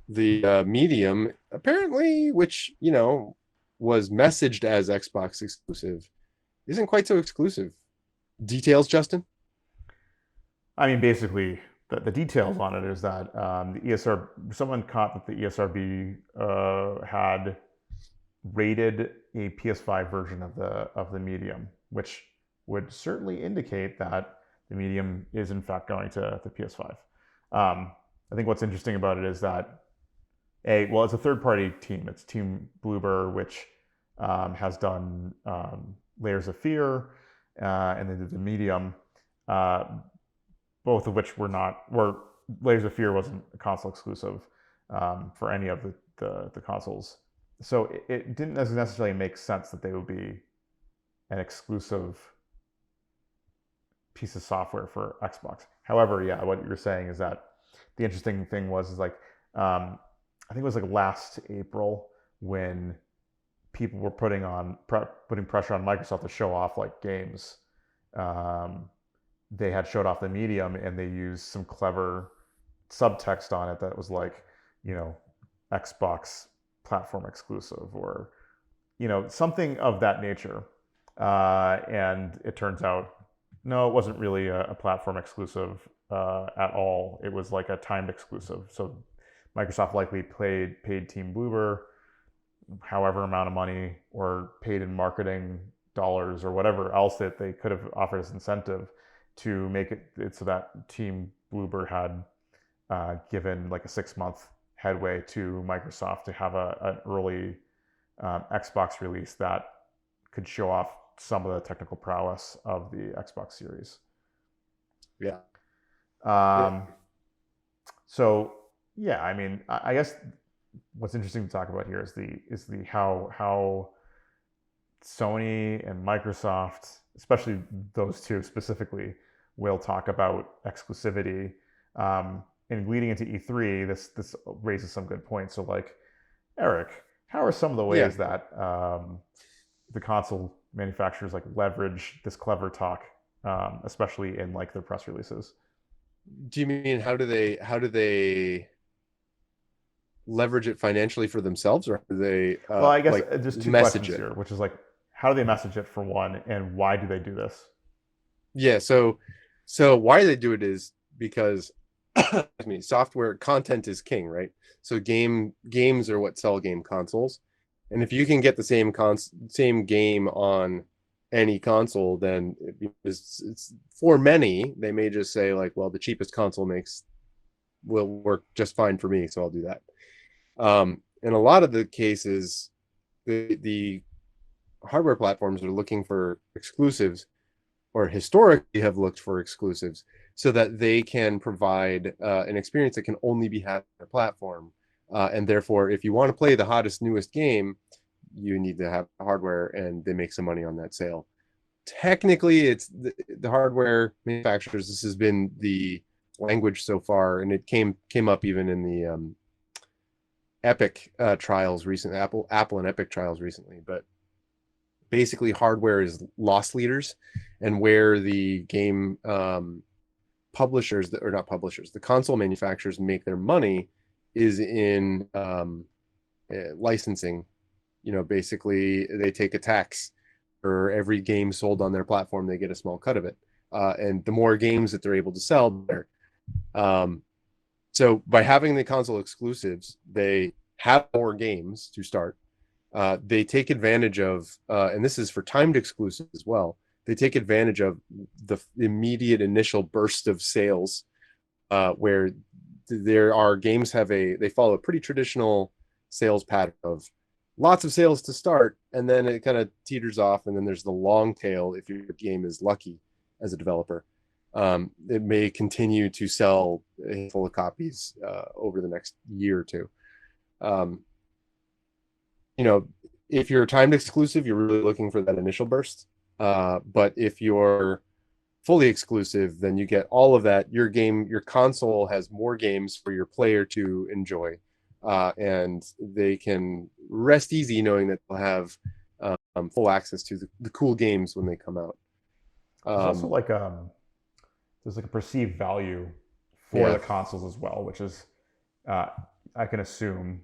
the medium, apparently, which was messaged as Xbox exclusive, isn't quite so exclusive. Details, Justin? I mean, basically, the details on it is that the ESR someone caught that the ESRB had rated a PS5 version of the medium, which would certainly indicate that the medium is in fact going to the PS5. I think what's interesting about it is that well, it's a third party team. It's Team Bloober, which has done Layers of Fear, and they did the medium. Uh, both of which were Layers of Fear wasn't a console exclusive for any of the consoles. So it didn't necessarily make sense that they would be an exclusive piece of software for Xbox. However, yeah, what you're saying is that the interesting thing was is like I think it was like last April when people were putting pressure on Microsoft to show off like games. Um, they had showed off the medium and they used some clever subtext on it that was like, you know, Xbox platform exclusive or, something of that nature. And it turns out, no, it wasn't really a platform exclusive at all. It was like a timed exclusive. So Microsoft likely paid Team Bloober however amount of money or paid in marketing dollars or whatever else that they could have offered as incentive to make it so that Team Bloober had given like a 6 month headway to Microsoft to have an early Xbox release that could show off some of the technical prowess of the Xbox Series. Yeah. Yeah. Um, so yeah, I mean, I guess what's interesting to talk about here is the how Sony and Microsoft, especially those two specifically, will talk about exclusivity. And leading into E3, this raises some good points. So, like, Eric, how are some of the Yeah. ways that the console manufacturers like leverage this clever talk, especially in like their press releases? Do you mean how do they leverage it financially for themselves, or how do they Well, I guess like there's two message questions it? here, which is like, how do they message it for one, and why do they do this? Yeah, so why they do it is because I mean software content is king, right? So games are what sell game consoles. And if you can get the same game on any console, then it's for many, they may just say like, well, the cheapest console makes will work just fine for me, so I'll do that. In a lot of the cases, the hardware platforms are looking for exclusives or historically have looked for exclusives so that they can provide an experience that can only be had on their platform. And therefore, if you want to play the hottest, newest game, you need to have hardware and they make some money on that sale. Technically, it's the hardware manufacturers. This has been the language so far, and it came up even in the Epic trials recently, Apple and Epic trials recently. But basically hardware is loss leaders, and where the game publishers, or not publishers, the console manufacturers make their money is in licensing. Basically they take a tax for every game sold on their platform. They get a small cut of it, and the more games that they're able to sell, the better. um, so by having the console exclusives, they have more games to start. They take advantage of, and this is for timed exclusives as well. They take advantage of the immediate initial burst of sales, where there are games they follow a pretty traditional sales pattern of lots of sales to start, and then it kind of teeters off, and then there's the long tail if your game is lucky as a developer. It may continue to sell a handful of copies over the next year or two. Um, you know, if you're timed exclusive, you're really looking for that initial burst. But if you're fully exclusive, then you get all of that. Your console has more games for your player to enjoy, and they can rest easy knowing that they'll have full access to the cool games when they come out. There's also Um, like there's like a perceived value for yeah, the consoles as well, which is uh, I can assume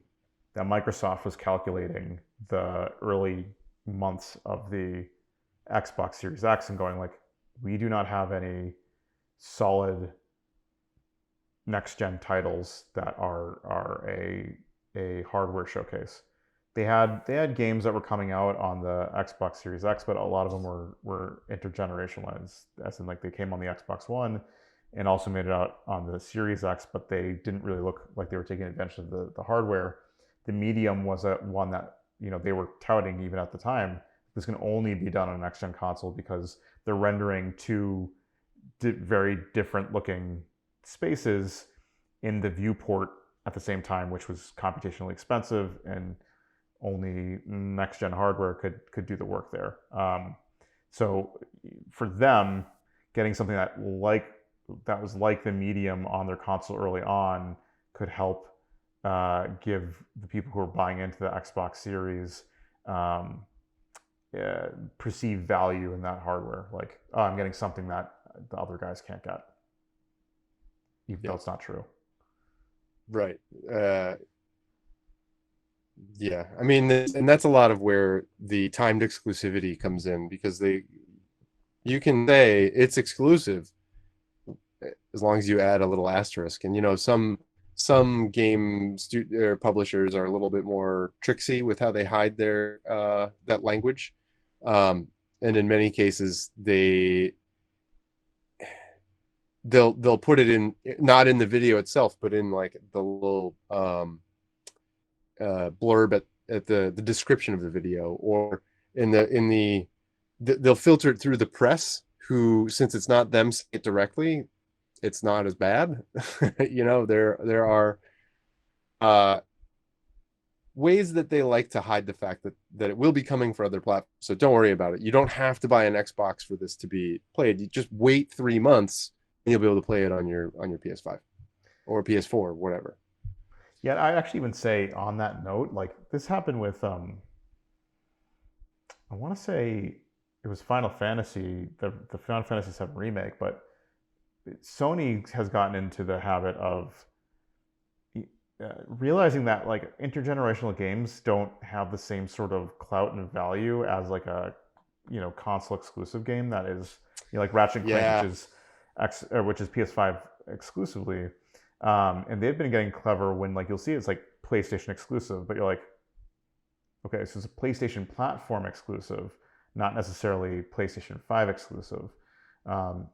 that Microsoft was calculating the early months of the Xbox Series X and going like, we do not have any solid next gen titles that are a hardware showcase. They had games that were coming out on the Xbox Series X, but a lot of them were intergenerational, as in like they came on the Xbox One and also made it out on the Series X, but they didn't really look like they were taking advantage of the hardware. The Medium was a one that they were touting even at the time. This can only be done on a next gen console because they're rendering two very different looking spaces in the viewport at the same time, which was computationally expensive, and only next gen hardware could do the work there. So for them, getting something that was like the Medium on their console early on could help give the people who are buying into the Xbox Series perceived value in that hardware. Like, oh, I'm getting something that the other guys can't get, even Yeah. though it's not true. Right. Yeah. I mean, and that's a lot of where the timed exclusivity comes in, because you can say it's exclusive as long as you add a little asterisk. And some or publishers are a little bit more tricksy with how they hide their that language. And in many cases they'll put it in, not in the video itself, but in like the little blurb at the description of the video, or they'll filter it through the press, who, since it's not them saying it directly, it's not as bad. There are uh ways that they like to hide the fact that it will be coming for other platforms. So don't worry about it. You don't have to buy an Xbox for this to be played. You just wait 3 months and you'll be able to play it on your PS5 or PS4, whatever. Yeah, I actually even say on that note, like this happened with I want to say it was Final Fantasy, the Final Fantasy VII remake, but Sony has gotten into the habit of realizing that like intergenerational games don't have the same sort of clout and value as like a console exclusive game that is like Ratchet and Clank, Yeah. which is PS5 exclusively. And they've been getting clever when like you'll see it's like PlayStation exclusive, but you're like, okay, so it's a PlayStation platform exclusive, not necessarily PlayStation 5 exclusive. Um,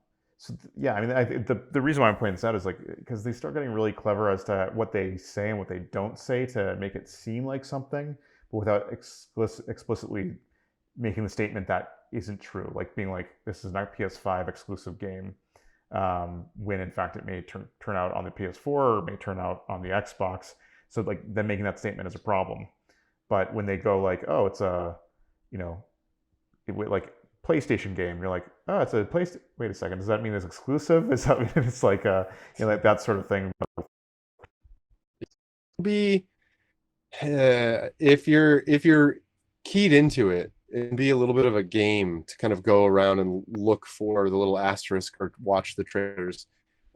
yeah, I mean, the reason why I'm pointing this out is like because they start getting really clever as to what they say and what they don't say to make it seem like something, but without explicitly making the statement that isn't true. Like being like, this is not a PS5 exclusive game, when in fact it may turn out on the PS4 or may turn out on the Xbox. So like them making that statement is a problem. But when they go like, oh, it's a, like PlayStation game, you're like, oh, it's a PlayStation. Wait a second, does that mean it's exclusive? Does that mean it's like like that sort of thing? Be if you're keyed into it, it'd be a little bit of a game to kind of go around and look for the little asterisk or watch the trailers.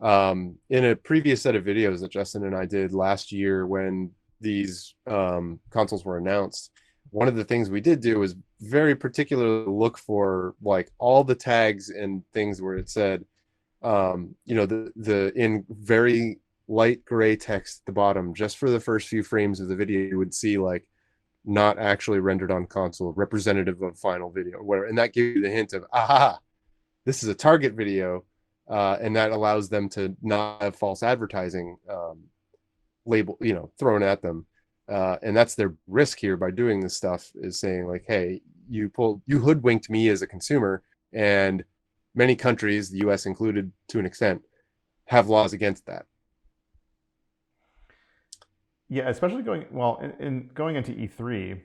In a previous set of videos that Justin and I did last year when these consoles were announced, one of the things we did do was very particularly look for like all the tags and things where it said, the in very light gray text at the bottom, just for the first few frames of the video, you would see like not actually rendered on console, representative of final video, or whatever, and that gives you the hint of, aha, this is a target video, and that allows them to not have false advertising label, thrown at them. And that's their risk here by doing this stuff, is saying like, hey, you hoodwinked me as a consumer, and many countries, the US included to an extent, have laws against that. Yeah, especially in going into E3,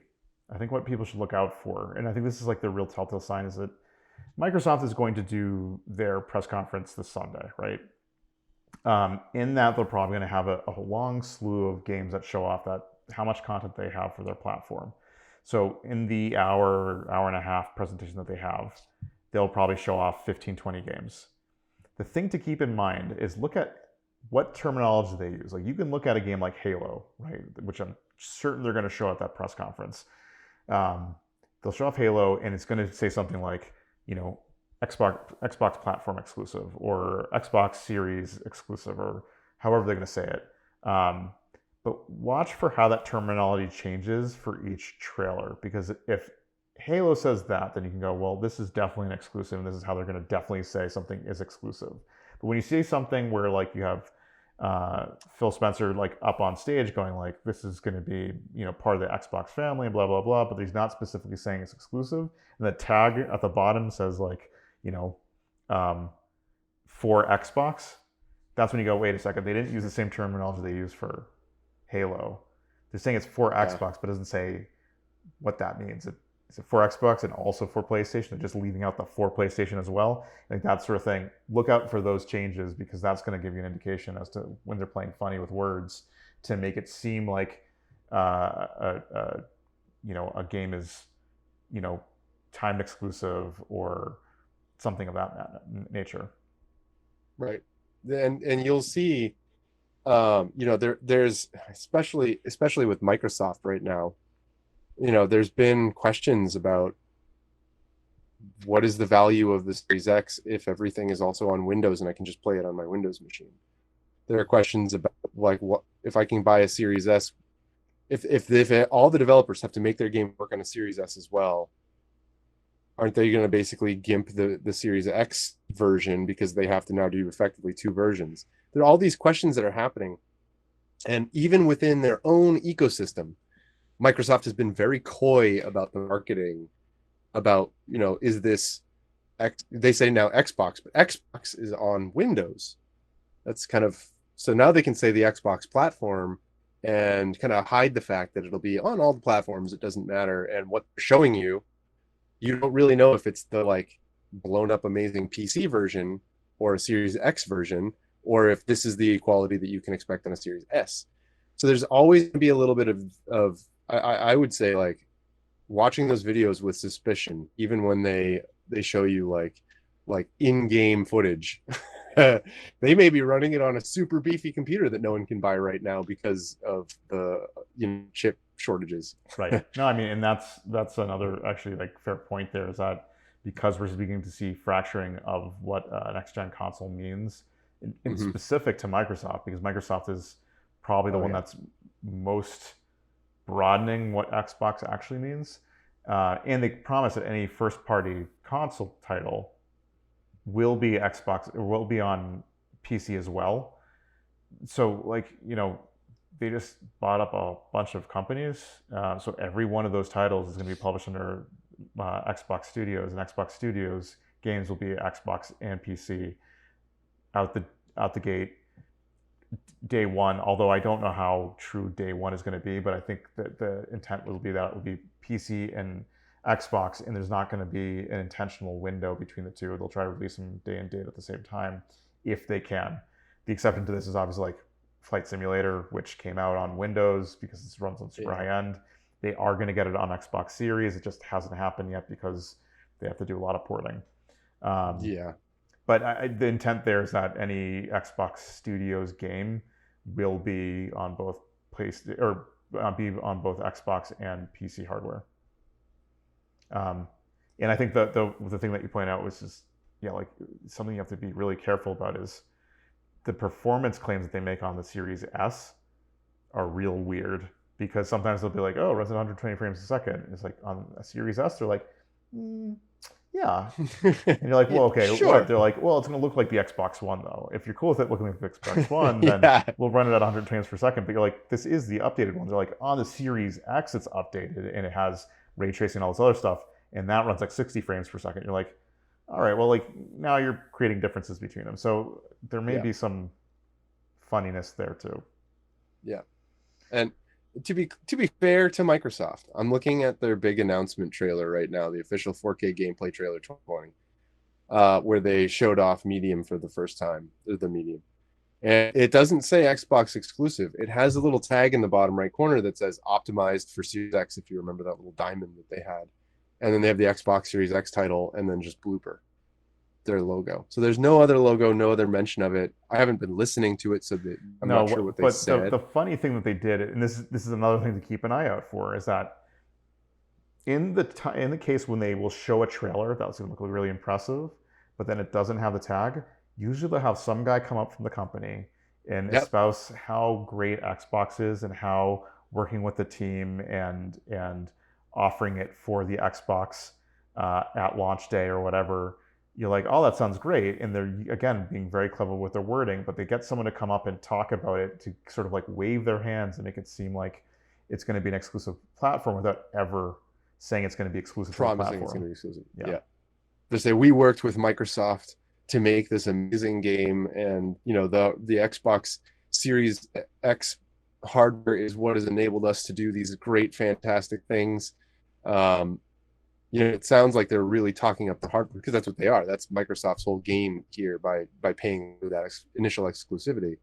I think what people should look out for, and I think this is like the real telltale sign, is that Microsoft is going to do their press conference this Sunday, right? In that, they're probably going to have a long slew of games that show off that how much content they have for their platform. So in the hour and a half presentation that they have, they'll probably show off 15, 20 games. The thing to keep in mind is look at what terminology they use. Like you can look at a game like Halo, right, which I'm certain they're going to show at that press conference. Um, they'll show off Halo, and it's going to say something like, you know, Xbox platform exclusive or Xbox Series exclusive, or however they're going to say it. But watch for how that terminology changes for each trailer, because if Halo says that, then you can go, well, this is definitely an exclusive, and this is how they're going to definitely say something is exclusive. But when you see something where like you have Phil Spencer like up on stage going like, this is going to be, you know, part of the Xbox family and blah blah blah, but he's not specifically saying it's exclusive, and the tag at the bottom says like, you know, um, for Xbox, that's when you go, wait a second, they didn't use the same terminology they use for Halo. They're saying it's for Yeah. Xbox, but it doesn't say what that means. Is it for Xbox and also for PlayStation? They're just leaving out the for PlayStation as well. Like that sort of thing. Look out for those changes, because that's going to give you an indication as to when they're playing funny with words to make it seem like you know, a game is, you know, timed exclusive or something of that nature. Right. And you'll see, you know, there's especially with Microsoft right now, you know, there's been questions about what is the value of the Series X if everything is also on Windows and I can just play it on my Windows machine. There are questions about like what if I can buy a Series S, if all the developers have to make their game work on a Series S as well, aren't they going to basically gimp the Series X version because they have to now do effectively two versions? There are all these questions that are happening, and even within their own ecosystem, Microsoft has been very coy about the marketing about, you know, is this X, they say now Xbox, but Xbox is on Windows. That's kind of, so now they can say the Xbox platform and kind of hide the fact that it'll be on all the platforms. It doesn't matter. And what they're showing you, you don't really know if it's the like blown up amazing PC version or a Series X version, or if this is the quality that you can expect on a Series S. So there's always going to be a little bit of I would say like watching those videos with suspicion, even when they show you like in-game footage. They may be running it on a super beefy computer that no one can buy right now because of the, you know, chip shortages. Right. No, I mean, and that's another actually like fair point there, is that because we're beginning to see fracturing of what a next gen console means in Mm-hmm. specific to Microsoft, because Microsoft is probably the Oh one yeah. that's most broadening what Xbox actually means. And they promise that any first party console title will be Xbox or will be on PC as well. So like, you know, they just bought up a bunch of companies, so every one of those titles is going to be published under Xbox Studios, and Xbox Studios games will be Xbox and PC out the out the gate day one. Although I don't know how true day one is going to be, but I think that the intent will be that it will be PC and Xbox, and there's not going to be an intentional window between the two. They'll try to release them day and date at the same time if they can. The exception to this is obviously like Flight Simulator, which came out on Windows because it runs on super Yeah. high end. They are going to get it on Xbox Series. It just hasn't happened yet because they have to do a lot of porting. Um, Yeah. but the intent there is that any Xbox Studios game will be on both PlayStation or be on both Xbox and PC hardware. Um, and I think the thing that you point out was just, yeah, like something you have to be really careful about is the performance claims that they make on the Series S are real weird, because sometimes they'll be like, oh, it runs at 120 frames a second. And it's like on a Series S, they're like, yeah. And you're like, Yeah, well, okay, what? sure. They're like, well, it's going to look like the Xbox One, though. If you're cool with it looking like the Xbox One, then Yeah. we'll run it at 100 frames per second. But you're like, this is the updated one. They're like, on the Series X, it's updated and it has ray tracing and all this other stuff. And that runs like 60 frames per second. You're like, all right, well, like now you're creating differences between them. So there may Yeah. be some funniness there too. Yeah. And to be fair to Microsoft, I'm looking at their big announcement trailer right now, the official 4K gameplay trailer 2020, where they showed off Medium for the first time, the Medium. And it doesn't say Xbox exclusive. It has a little tag in the bottom right corner that says optimized for Series X, if you remember that little diamond that they had. And then they have the Xbox Series X title and then just blooper. their logo. So there's no other logo, no other mention of it. I haven't been listening to it, so I'm not sure No, what they but said. the funny thing that they did, and this is another thing to keep an eye out for, is that in the case when they will show a trailer that's going to look really impressive, but then it doesn't have the tag, usually they'll have some guy come up from the company and Yep. espouse how great Xbox is and how working with the team and offering it for the Xbox at launch day or whatever. You're like, oh, that sounds great, and they're again being very clever with their wording, but they get someone to come up and talk about it to sort of like wave their hands and make it seem like it's going to be an exclusive platform without ever saying it's going to be exclusive to the Promising it's going platform. to be exclusive. Yeah. Yeah. They say we worked with Microsoft to make this amazing game, and the Xbox Series X hardware is what has enabled us to do these great, fantastic things. Um, it sounds like they're really talking up the hardware because that's what they are. That's Microsoft's whole game here by paying that initial exclusivity.